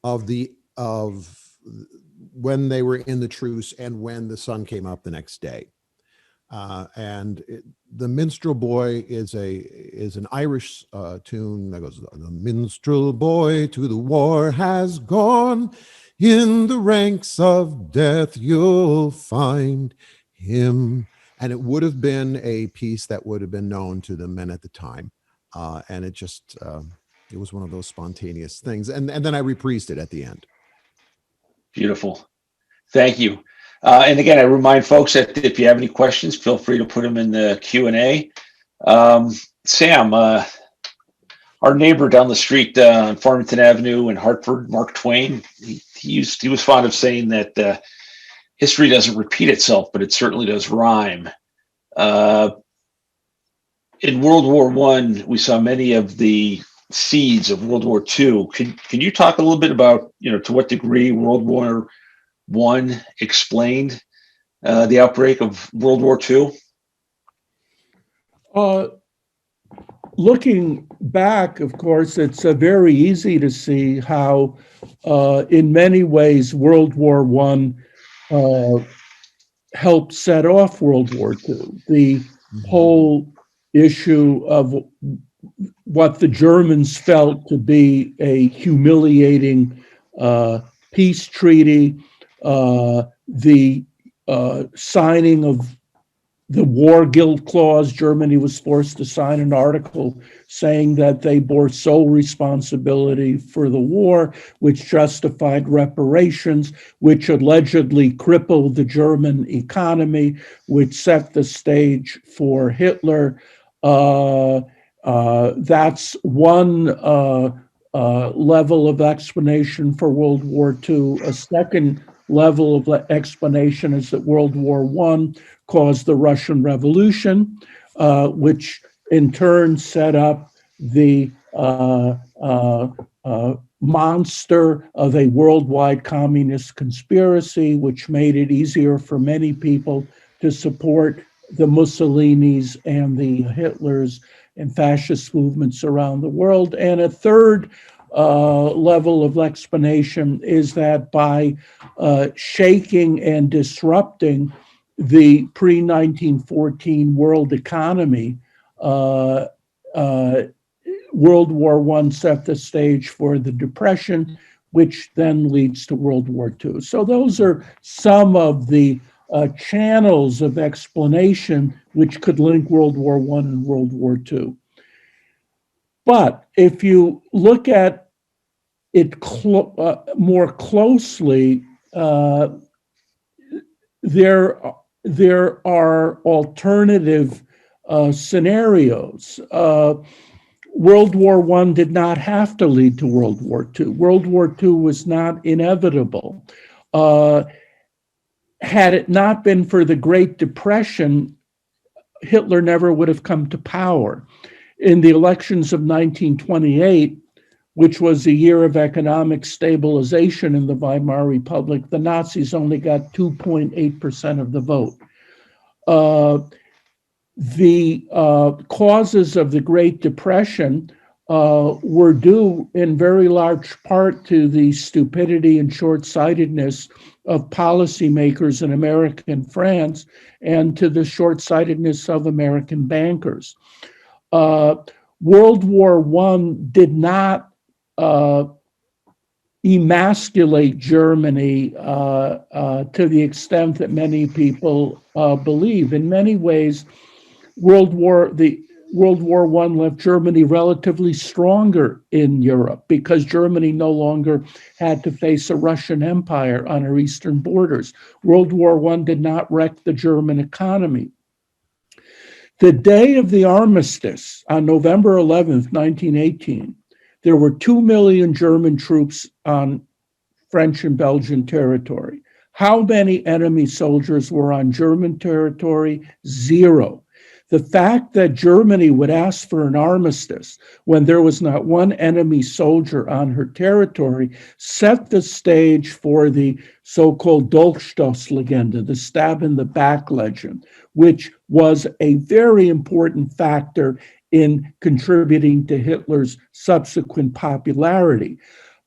of when they were in the truce and when the sun came up the next day. The Minstrel Boy is an Irish tune that goes, the minstrel boy to the war has gone, in the ranks of death you'll find him. And it would have been a piece that would have been known to the men at the time. And it just, it was one of those spontaneous things. And then I reprised it at the end. Beautiful. Thank you. And again, I remind folks that if you have any questions, feel free to put them in the Q&A. Sam, our neighbor down the street on Farmington Avenue in Hartford, Mark Twain, he was fond of saying that history doesn't repeat itself, but it certainly does rhyme. In World War I, we saw many of the seeds of World War II. Can you talk a little bit about, to what degree World War I explained the outbreak of World War II? Looking back, of course, it's very easy to see how, in many ways, World War I helped set off World War II. The whole issue of what the Germans felt to be a humiliating peace treaty, the signing of the war guilt clause. Germany was forced to sign an article saying that they bore sole responsibility for the war, which justified reparations, which allegedly crippled the German economy, which set the stage for Hitler. That's one level of explanation for World War II. A second level of explanation is that World War I caused the Russian Revolution, which in turn set up the monster of a worldwide communist conspiracy, which made it easier for many people to support the Mussolinis and the Hitlers and fascist movements around the world. And a third level of explanation is that by shaking and disrupting the pre-1914 world economy, World War I set the stage for the Depression, which then leads to World War II. So those are some of the channels of explanation which could link World War I and World War II. But if you look at it more closely, there are alternative scenarios. World War I did not have to lead to World War II. World War II was not inevitable. Had it not been for the Great Depression, Hitler never would have come to power. In the elections of 1928, which was a year of economic stabilization in the Weimar Republic, the Nazis only got 2.8% of the vote. The causes of the Great Depression were due in very large part to the stupidity and short-sightedness of policymakers in America and France, and to the short-sightedness of American bankers. World War I did not emasculate Germany to the extent that many people believe. In many ways, World War I left Germany relatively stronger in Europe because Germany no longer had to face a Russian Empire on her eastern borders. World War I did not wreck the German economy. The day of the Armistice, on November 11th, 1918, there were 2 million German troops on French and Belgian territory. How many enemy soldiers were on German territory? 0. The fact that Germany would ask for an armistice when there was not one enemy soldier on her territory set the stage for the so-called Dolchstoßlegende, the stab in the back legend, which was a very important factor in contributing to Hitler's subsequent popularity.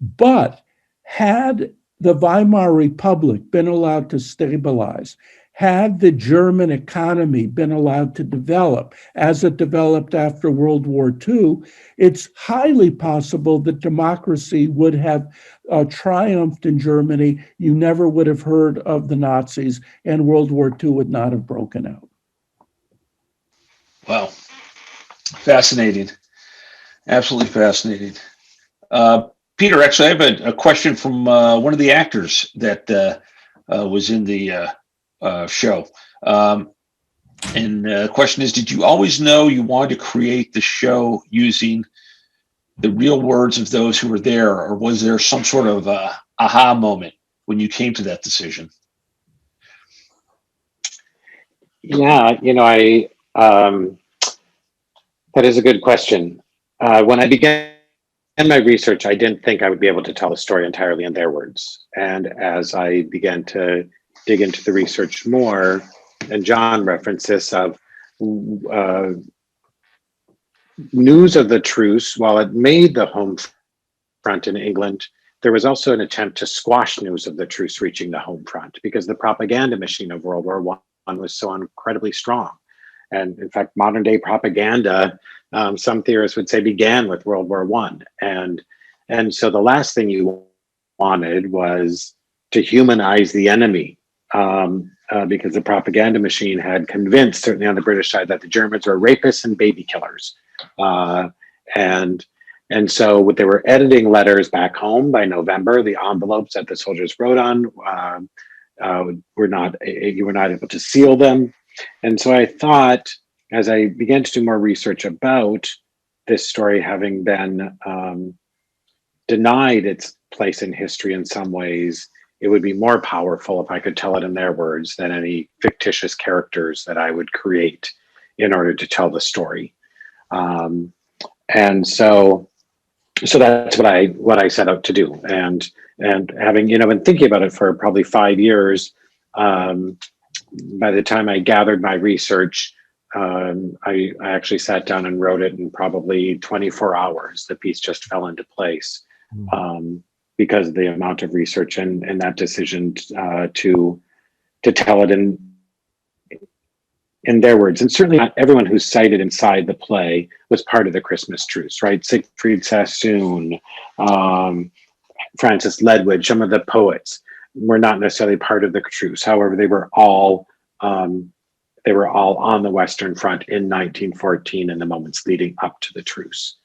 But had the Weimar Republic been allowed to stabilize, had the German economy been allowed to develop as it developed after World War II, it's highly possible that democracy would have triumphed in Germany. You never would have heard of the Nazis, and World War II would not have broken out. Wow. Fascinating. Absolutely fascinating. Peter, actually, I have a question from one of the actors that was in the show. And the question is, did you always know you wanted to create the show using the real words of those who were there, or was there some sort of aha moment when you came to that decision? Yeah, that is a good question. When I began my research, I didn't think I would be able to tell the story entirely in their words. And as I began to dig into the research more, and John referenced this, of news of the truce, while it made the home front in England, there was also an attempt to squash news of the truce reaching the home front, because the propaganda machine of World War I was so incredibly strong. And in fact, modern day propaganda, some theorists would say, began with World War I. And so the last thing you wanted was to humanize the enemy, because the propaganda machine had convinced, certainly on the British side, that the Germans were rapists and baby killers. And so they were editing letters back home by November. The envelopes that the soldiers wrote on you were not able to seal them. And so I thought, as I began to do more research about this story having been denied its place in history in some ways, it would be more powerful if I could tell it in their words than any fictitious characters that I would create in order to tell the story. And so that's what I set out to do. And having, been thinking about it for probably 5 years, by the time I gathered my research, I actually sat down and wrote it in probably 24 hours. The piece just fell into place, because of the amount of research and that decision to tell it in their words. And certainly not everyone who's cited inside the play was part of the Christmas Truce, right? Siegfried Sassoon, Francis Ledwidge, some of the poets were not necessarily part of the truce. However, they were all on the Western Front in 1914 and the moments leading up to the truce.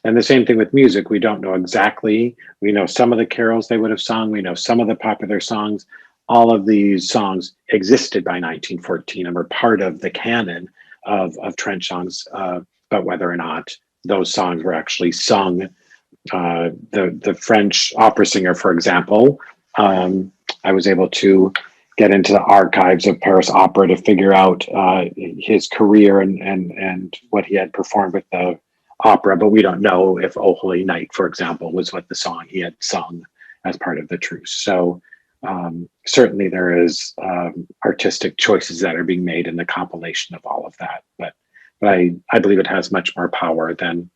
And the same thing with music. We don't know exactly. We know some of the carols they would have sung. We know some of the popular songs. All of these songs existed by 1914 and were part of the canon of trench songs, but whether or not those songs were actually sung. The French opera singer, for example, I was able to get into the archives of Paris Opera to figure out his career and what he had performed with the opera, but we don't know if "O Holy Night," for example, was what the song he had sung as part of the truce. So certainly there is artistic choices that are being made in the compilation of all of that, but I believe it has much more power than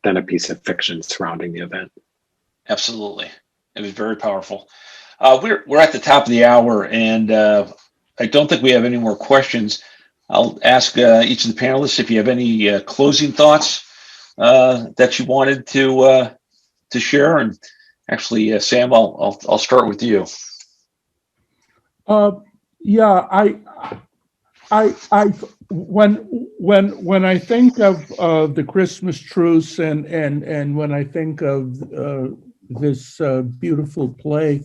a piece of fiction surrounding the event. Absolutely. It was very powerful. We're at the top of the hour, and I don't think we have any more questions. I'll ask each of the panelists if you have any closing thoughts that you wanted to share. And actually, Sam, I'll start with you. Yeah, when I think of the Christmas Truce and when I think of this beautiful play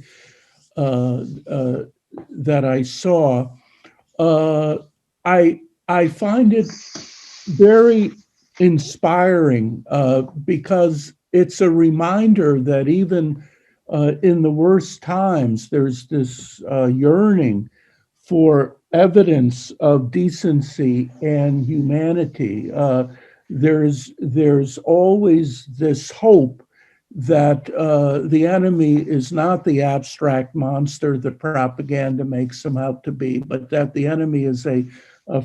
that I saw, I find it very inspiring because it's a reminder that even in the worst times, there's this yearning for evidence of decency and humanity. There's always this hope that the enemy is not the abstract monster that propaganda makes him out to be, but that the enemy is a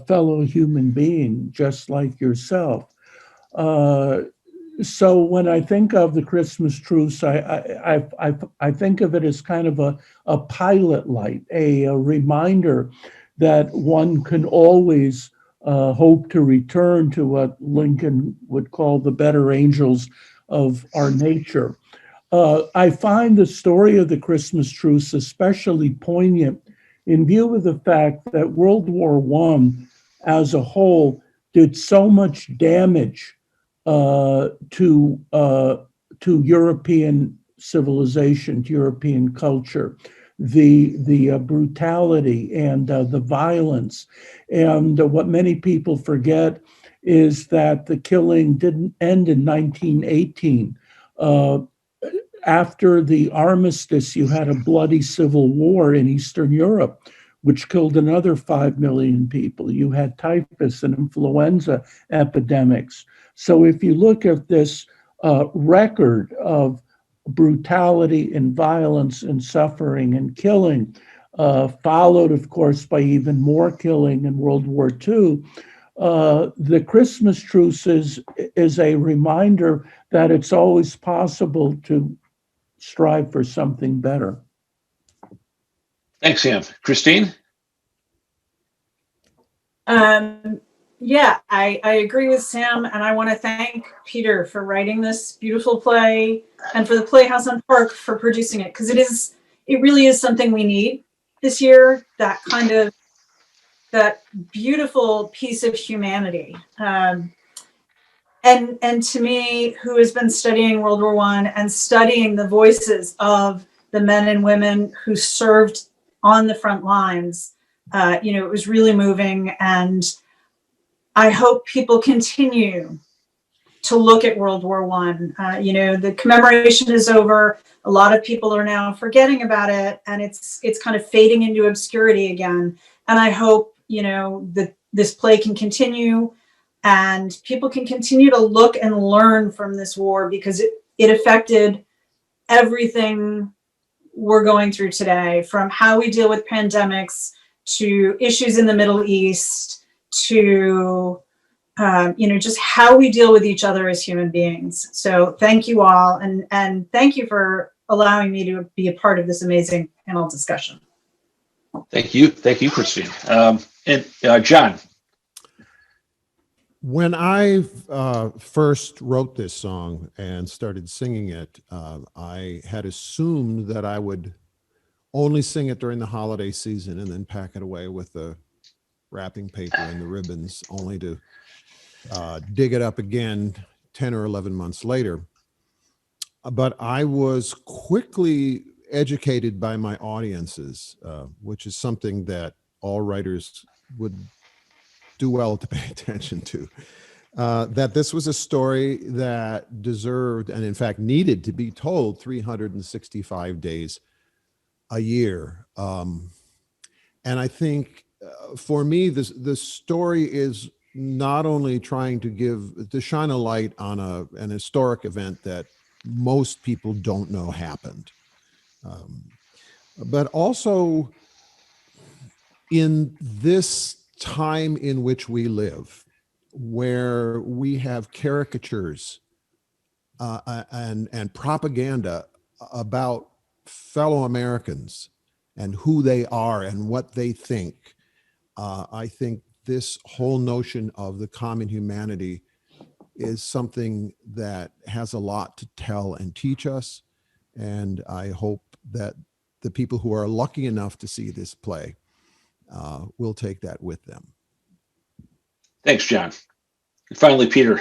fellow human being, just like yourself. So when I think of the Christmas Truce, I think of it as kind of a pilot light, a reminder that one can always hope to return to what Lincoln would call the better angels of our nature. I find the story of the Christmas Truce especially poignant in view of the fact that World War I as a whole did so much damage to European civilization, to European culture, the brutality and the violence. And what many people forget is that the killing didn't end in 1918. After the Armistice, you had a bloody civil war in Eastern Europe, which killed another 5 million people. You had typhus and influenza epidemics. So if you look at this record of brutality and violence and suffering and killing, followed, of course, by even more killing in World War II, the Christmas Truce is a reminder that it's always possible to strive for something better. Thanks, Sam. Christine? Yeah, I agree with Sam, and I want to thank Peter for writing this beautiful play and for the Playhouse on Park for producing it, because it really is something we need this year, that beautiful piece of humanity. And to me, who has been studying World War I and studying the voices of the men and women who served on the front lines, it was really moving. And I hope people continue to look at World War I. The commemoration is over. A lot of people are now forgetting about it, and it's kind of fading into obscurity again. And I hope, that this play can continue and people can continue to look and learn from this war, because it affected everything we're going through today, from how we deal with pandemics to issues in the Middle East to just how we deal with each other as human beings. So thank you all, and thank you for allowing me to be a part of this amazing panel discussion. Thank you, Christine. And John. When I first wrote this song and started singing it, I had assumed that I would only sing it during the holiday season and then pack it away with the wrapping paper and the ribbons, only to dig it up again 10 or 11 months later. But I was quickly educated by my audiences, which is something that all writers would do well to pay attention to, that this was a story that deserved, and in fact needed, to be told 365 days a year. And I think for me, the story is not only trying to shine a light on an historic event that most people don't know happened, but also in this time in which we live, where we have caricatures and propaganda about fellow Americans and who they are and what they think. I think this whole notion of the common humanity is something that has a lot to tell and teach us. And I hope that the people who are lucky enough to see this play will take that with them. Thanks, John. And finally, Peter.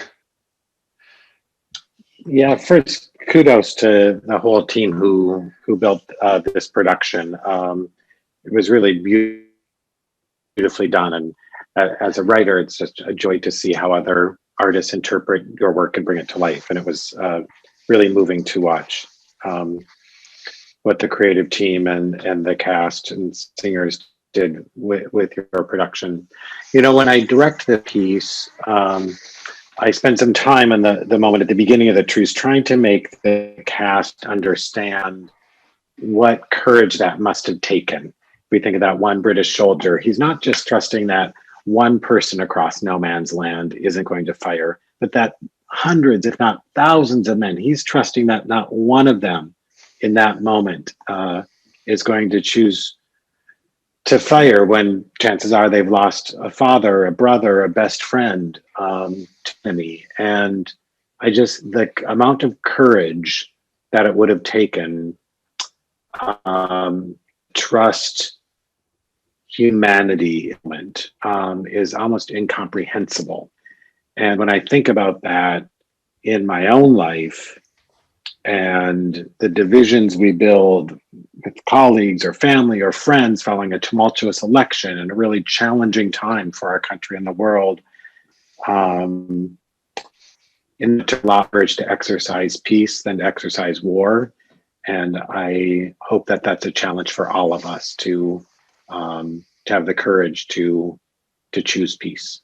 Yeah, first, kudos to the whole team who built this production. It was really beautifully done, and as a writer, it's just a joy to see how other artists interpret your work and bring it to life. And it was really moving to watch what the creative team and the cast and singers did with your production. When I direct the piece, I spent some time in the moment at the beginning of the truce trying to make the cast understand what courage that must have taken. If we think of that one British soldier, he's not just trusting that one person across no man's land isn't going to fire, but that hundreds, if not thousands of men, he's trusting that not one of them in that moment is going to choose to fire when chances are they've lost a father, a brother, a best friend to me. And the amount of courage that it would have taken, trust humanity is almost incomprehensible. And when I think about that in my own life, and the divisions we build with colleagues or family or friends following a tumultuous election and a really challenging time for our country and the world. It took a lot of courage to exercise peace than to exercise war. And I hope that that's a challenge for all of us to have the courage to choose peace.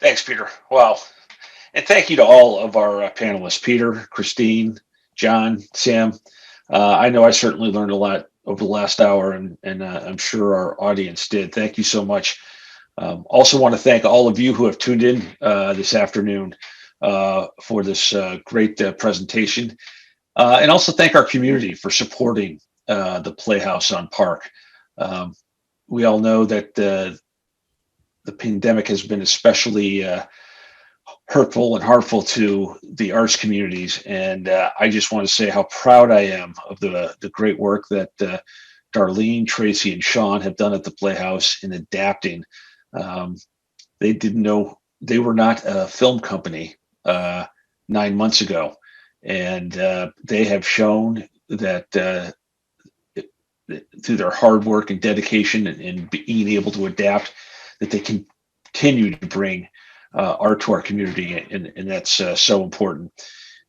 Thanks, Peter. Wow. And thank you to all of our panelists, Peter, Christine, John, Sam. I know I certainly learned a lot over the last hour, and I'm sure our audience did. Thank you so much. Also want to thank all of you who have tuned in this afternoon for this great presentation. And also thank our community for supporting the Playhouse on Park. We all know that the pandemic has been especially hurtful and harmful to the arts communities. And I just want to say how proud I am of the great work that Darlene, Tracy, and Sean have done at the Playhouse in adapting. They didn't know they were not a film company 9 months ago. And they have shown that through their hard work and dedication and being able to adapt, that they continue to bring art to our community, and that's so important.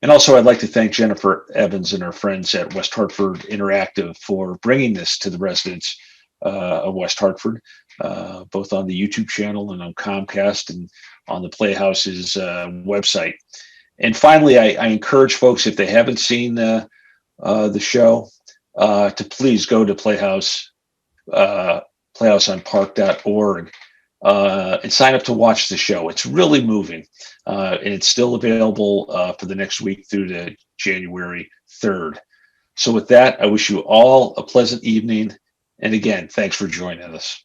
And also, I'd like to thank Jennifer Evans and her friends at West Hartford Interactive for bringing this to the residents of West Hartford, both on the YouTube channel and on Comcast and on the Playhouse's website. And finally, I encourage folks, if they haven't seen the show, to please go to playhouseonpark.org and sign up to watch the show. It's really moving, and it's still available for the next week through to January 3rd. So with that, I wish you all a pleasant evening. And again, thanks for joining us.